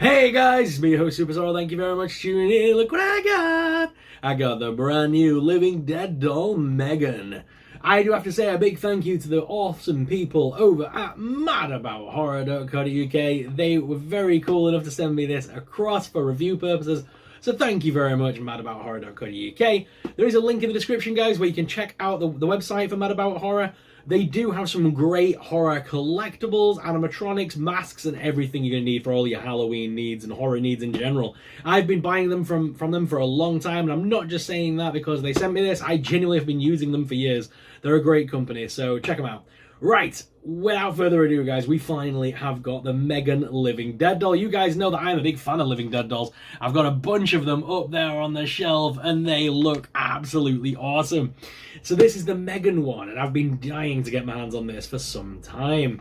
Hey guys, it's me, your host Superstar. Thank you very much for tuning in. Look what I got! I got the brand new Living Dead doll, M3GAN. I do have to say a big thank you to the awesome people over at madaboutthorror.co.uk. They were very cool enough to send me this across for review purposes. So thank you very much, madaboutthorror.co.uk. There is a link in the description, guys, where you can check out the website for Mad About Horror. They do have some great horror collectibles, animatronics, masks, and everything you're going to need for all your Halloween needs and horror needs in general. I've been buying them from them for a long time, and I'm not just saying that because they sent me this. I genuinely have been using them for years. They're a great company, so check them out. Right, without further ado, guys, we finally have got the M3GAN Living Dead doll. You guys know that I'm a big fan of Living Dead dolls. I've got a bunch of them up there on the shelf, and they look absolutely awesome. So this is the M3GAN one, and I've been dying to get my hands on this for some time.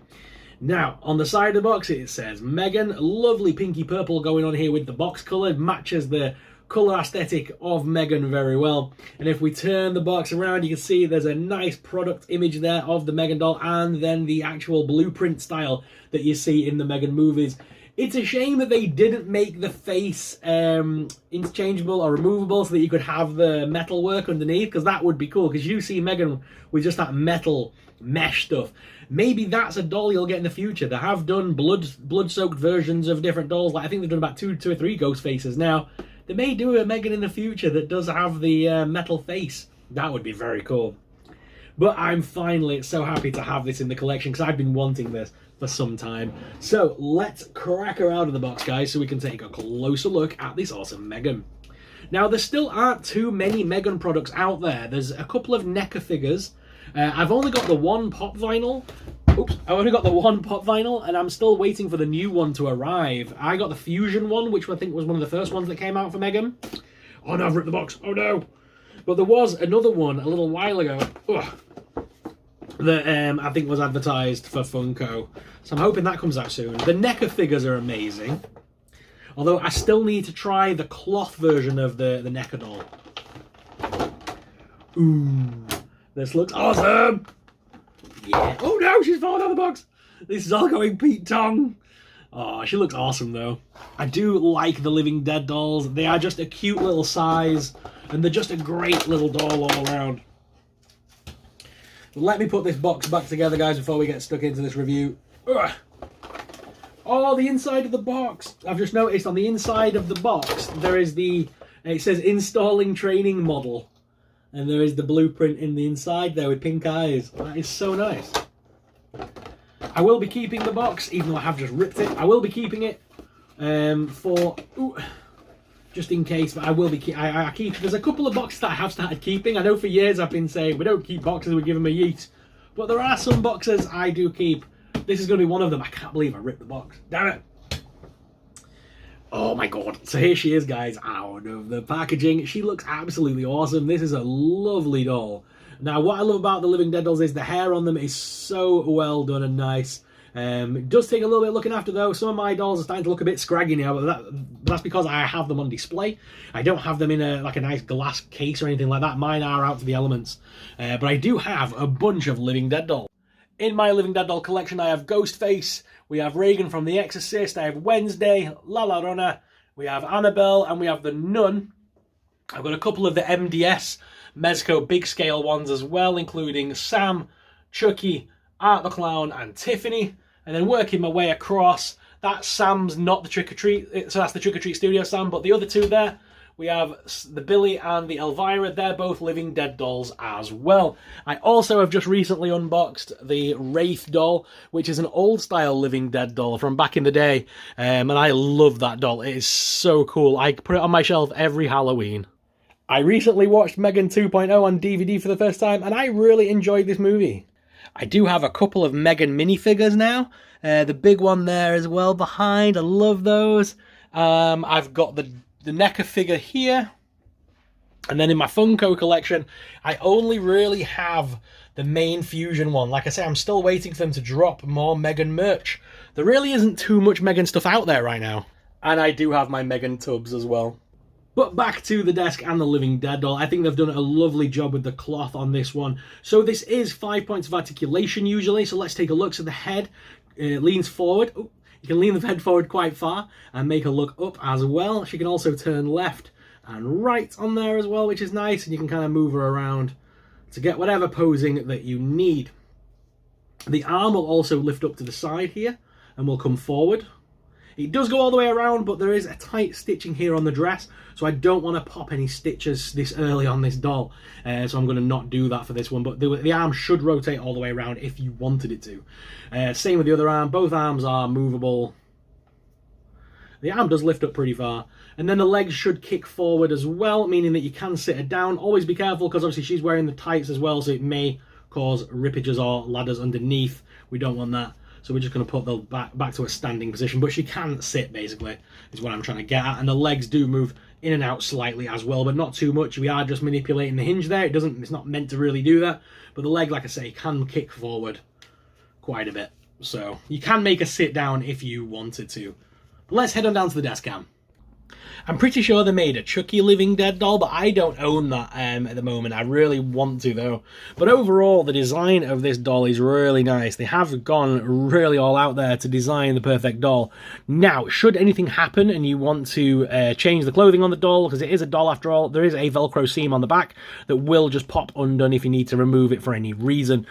Now, on the side of the box, it says M3GAN, lovely pinky purple going on here with the box colour, matches the colour aesthetic of M3GAN very well. And if we turn the box around, you can see there's a nice product image there of the M3GAN doll, and then the actual blueprint style that you see in the M3GAN movies. It's a shame that they didn't make the face interchangeable or removable so that you could have the metal work underneath, because that would be cool, because you see M3GAN with just that metal mesh stuff. Maybe that's a doll you'll get in the future. They have done blood-soaked versions of different dolls. Like I think they've done about two or three ghost faces now. They may do a M3GAN in the future that does have the metal face. That would be very cool. But I'm finally so happy to have this in the collection because I've been wanting this for some time. So let's crack her out of the box, guys, so we can take a closer look at this awesome M3GAN. Now, there still aren't too many M3GAN products out there. There's a couple of NECA figures. I've only got the one pop vinyl. Oops, I only got the one pop vinyl, and I'm still waiting for the new one to arrive. I got the Fusion one, which I think was one of the first ones that came out for M3GAN. Oh no, I've ripped the box. Oh no. But there was another one a little while ago that I think was advertised for Funko. So I'm hoping that comes out soon. The NECA figures are amazing. Although I still need to try the cloth version of the NECA doll. Ooh, this looks awesome. Yeah. Oh no, she's fallen out of the box. This is all going Pete Tong. Oh, she looks awesome though. I do like the Living Dead dolls. They are just a cute little size, and they're just a great little doll all around. Let me put this box back together, guys, before we get stuck into this review. Ugh. Oh, the inside of the box. I've just noticed on the inside of the box, there is it says installing training model. And there is the blueprint in the inside there with pink eyes. That is so nice. I will be keeping the box, even though I have just ripped it. I will be keeping it just in case, but I will be I keep. There's a couple of boxes that I have started keeping. I know for years I've been saying we don't keep boxes, we give them a yeet. But there are some boxes I do keep. This is going to be one of them. I can't believe I ripped the box. Damn it. Oh my god. So here she is, guys, out of the packaging. She looks absolutely awesome. This is a lovely doll. Now, what I love about the Living Dead dolls is the hair on them is so well done and nice. It does take a little bit of looking after, though. Some of my dolls are starting to look a bit scraggy now, but that's because I have them on display. I don't have them in a nice glass case or anything like that. Mine are out to the elements. But I do have a bunch of Living Dead dolls. In my Living Dead doll collection, I have Ghostface, we have Regan from The Exorcist, I have Wednesday, La Llorona, we have Annabelle, and we have the Nun. I've got a couple of the MDS Mezco big scale ones as well, including Sam, Chucky, Art the Clown, and Tiffany. And then working my way across, that Sam's not the Trick or Treat, so that's the Trick or Treat Studio Sam, but the other two there, we have the Billy and the Elvira. They're both Living Dead dolls as well. I also have just recently unboxed the Wraith doll, which is an old-style Living Dead doll from back in the day. And I love that doll. It is so cool. I put it on my shelf every Halloween. I recently watched M3GAN 2.0 on DVD for the first time, and I really enjoyed this movie. I do have a couple of M3GAN minifigures now. The big one there as well behind. I love those. I've got the NECA figure here, and then in my Funko collection I only really have the main Fusion one. Like I say, I'm still waiting for them to drop more M3GAN merch. There really isn't too much M3GAN stuff out there right now, and I do have my M3GAN tubs as well. But back to the desk and the Living Dead doll. I think they've done a lovely job with the cloth on this one. So this is 5 points of articulation usually, so let's take a look. So the head leans forward. Ooh, You can lean the head forward quite far and make her look up as well. She can also turn left and right on there as well, which is nice, and you can kind of move her around to get whatever posing that you need. The arm will also lift up to the side here and will come forward. It does go all the way around, but there is a tight stitching here on the dress, so I don't want to pop any stitches this early on this doll, so I'm going to not do that for this one. But the arm should rotate all the way around if you wanted it to. Same with the other arm. Both arms are movable. The arm does lift up pretty far, and then the legs should kick forward as well, meaning that you can sit her down. Always be careful, because obviously she's wearing the tights as well, so it may cause rippages or ladders underneath. We don't want that. So we're just going to put the back to a standing position, but she can sit, basically, is what I'm trying to get at. And the legs do move in and out slightly as well, but not too much. We are just manipulating the hinge there. It's not meant to really do that, but the leg, like I say, can kick forward quite a bit. So you can make her sit down if you wanted to. But let's head on down to the desk cam. I'm pretty sure they made a Chucky Living Dead doll, but I don't own that at the moment. I really want to, though. But overall, the design of this doll is really nice. They have gone really all out there to design the perfect doll. Now, should anything happen and you want to change the clothing on the doll, because it is a doll after all, there is a Velcro seam on the back that will just pop undone if you need to remove it for any reason.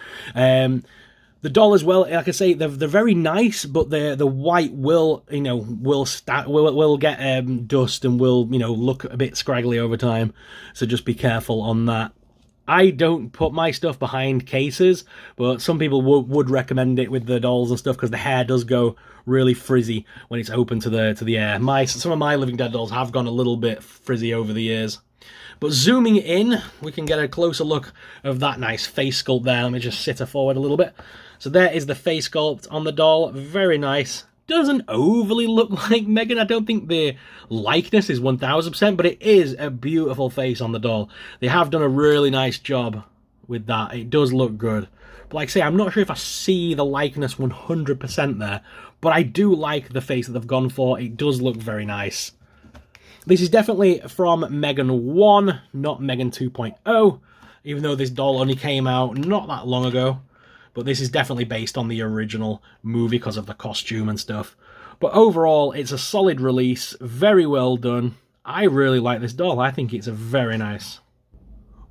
The doll as well, like I say, they're very nice, but the white will, will get dust and will, look a bit scraggly over time. So just be careful on that. I don't put my stuff behind cases, but some people would recommend it with the dolls and stuff, because the hair does go really frizzy when it's open to the air. Some of my Living Dead dolls have gone a little bit frizzy over the years. But zooming in, we can get a closer look of that nice face sculpt there. Let me just sit her forward a little bit. So there is the face sculpt on the doll. Very nice. Doesn't overly look like M3GAN. I don't think the likeness is 1000%, but it is a beautiful face on the doll. They have done a really nice job with that. It does look good. But like I say, I'm not sure if I see the likeness 100% there, but I do like the face that they've gone for. It does look very nice. This is definitely from M3GAN 1, not M3GAN 2.0, even though this doll only came out not that long ago. But this is definitely based on the original movie because of the costume and stuff. But overall, it's a solid release, very well done. I really like this doll. I think it's very nice.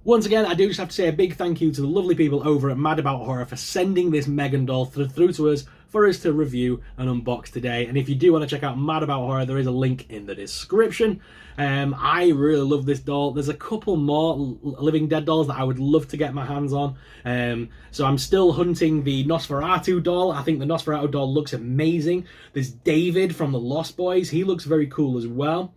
Once again, I do just have to say a big thank you to the lovely people over at Mad About Horror for sending this M3GAN doll through to us for us to review and unbox today. And if you do want to check out Mad About Horror, there is a link in the description. I really love this doll. There's a couple more Living Dead dolls that I would love to get my hands on. So I'm still hunting the Nosferatu doll. I think the Nosferatu doll looks amazing. There's David from the Lost Boys. He looks very cool as well.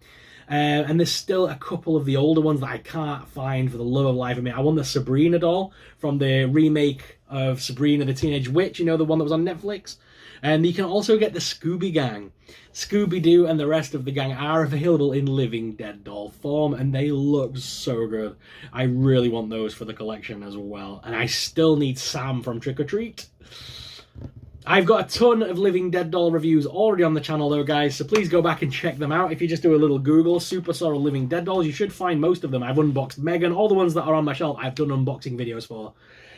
And there's still a couple of the older ones that I can't find for the love of life of me. I want the Sabrina doll from the remake of Sabrina the Teenage Witch, the one that was on Netflix. And you can also get the Scooby Gang. Scooby-Doo and the rest of the gang are available in Living Dead doll form, and they look so good. I really want those for the collection as well. And I still need Sam from Trick or Treat. I've got a ton of Living Dead doll reviews already on the channel though, guys, so please go back and check them out. If you just do a little Google, Super Sorrel Living Dead dolls, you should find most of them. I've unboxed M3GAN, all the ones that are on my shelf I've done unboxing videos for.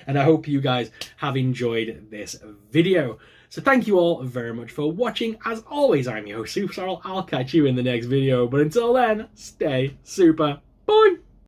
And I hope you guys have enjoyed this video. So thank you all very much for watching. As always, I'm your host, Super Sorrel. I'll catch you in the next video, but until then, stay super. Bye!